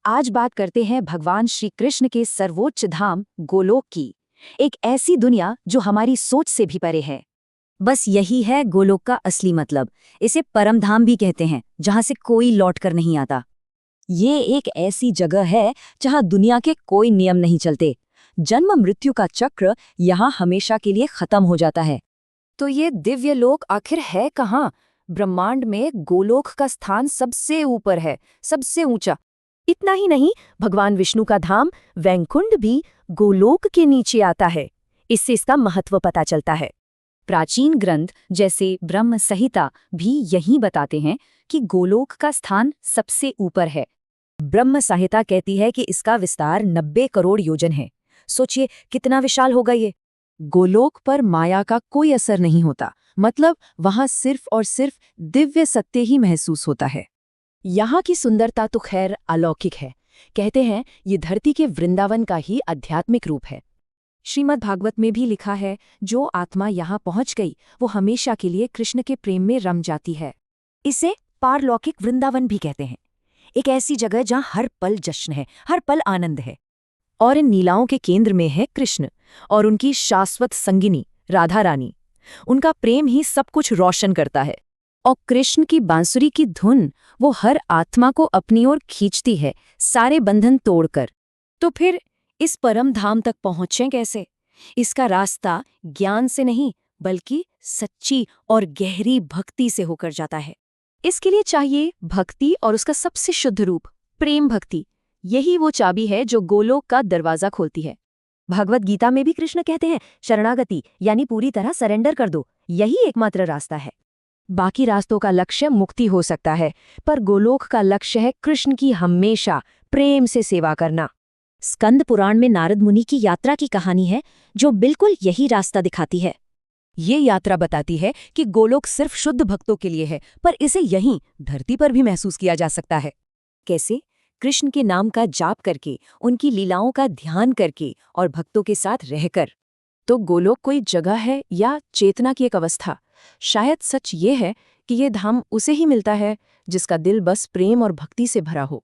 आज बात करते हैं भगवान श्री कृष्ण के सर्वोच्च धाम गोलोक की। एक ऐसी दुनिया जो हमारी सोच से भी परे है। बस यही है गोलोक का असली मतलब। इसे परम धाम भी कहते हैं, जहां से कोई लौट कर नहीं आता। ये एक ऐसी जगह है जहां दुनिया के कोई नियम नहीं चलते। जन्म मृत्यु का चक्र यहाँ हमेशा के लिए खत्म हो जाता है। तो ये दिव्य लोक आखिर है कहाँ? ब्रह्मांड में गोलोक का स्थान सबसे ऊपर है, सबसे ऊंचा। इतना ही नहीं, भगवान विष्णु का धाम वैकुंठ भी गोलोक के नीचे आता है। इससे इसका महत्व पता चलता है। प्राचीन ग्रंथ जैसे ब्रह्म संहिता भी यही बताते हैं कि गोलोक का स्थान सबसे ऊपर है। ब्रह्म संहिता कहती है कि इसका विस्तार 90 करोड़ योजन है। सोचिए कितना विशाल होगा ये। गोलोक पर माया का कोई असर नहीं होता, मतलब वहां सिर्फ और सिर्फ दिव्य सत्य ही महसूस होता है। यहाँ की सुंदरता तो खैर अलौकिक है। कहते हैं ये धरती के वृंदावन का ही आध्यात्मिक रूप है। श्रीमद् भागवत में भी लिखा है, जो आत्मा यहाँ पहुंच गई वो हमेशा के लिए कृष्ण के प्रेम में रम जाती है। इसे पारलौकिक वृंदावन भी कहते हैं। एक ऐसी जगह जहां हर पल जश्न है, हर पल आनंद है। और इन लीलाओं के केंद्र में है कृष्ण और उनकी शाश्वत संगिनी राधा रानी। उनका प्रेम ही सब कुछ रोशन करता है। और कृष्ण की बांसुरी की धुन वो हर आत्मा को अपनी ओर खींचती है, सारे बंधन तोड़कर। तो फिर इस परम धाम तक पहुंचें कैसे? इसका रास्ता ज्ञान से नहीं, बल्कि सच्ची और गहरी भक्ति से होकर जाता है। इसके लिए चाहिए भक्ति और उसका सबसे शुद्ध रूप प्रेम भक्ति। यही वो चाबी है जो गोलोक का दरवाजा खोलती है। भगवत गीता में भी कृष्ण कहते हैं, शरणागति यानी पूरी तरह सरेंडर कर दो, यही एकमात्र रास्ता है। बाकी रास्तों का लक्ष्य मुक्ति हो सकता है, पर गोलोक का लक्ष्य है कृष्ण की हमेशा प्रेम से सेवा करना। स्कंद पुराण में नारद मुनि की यात्रा की कहानी है, जो बिल्कुल यही रास्ता दिखाती है। ये यात्रा बताती है कि गोलोक सिर्फ शुद्ध भक्तों के लिए है, पर इसे यहीं धरती पर भी महसूस किया जा सकता है। कैसे? कृष्ण के नाम का जाप करके, उनकी लीलाओं का ध्यान करके और भक्तों के साथ रहकर। तो गोलोक कोई जगह है या चेतना की एक अवस्था? शायद सच ये है कि ये धाम उसे ही मिलता है जिसका दिल बस प्रेम और भक्ति से भरा हो।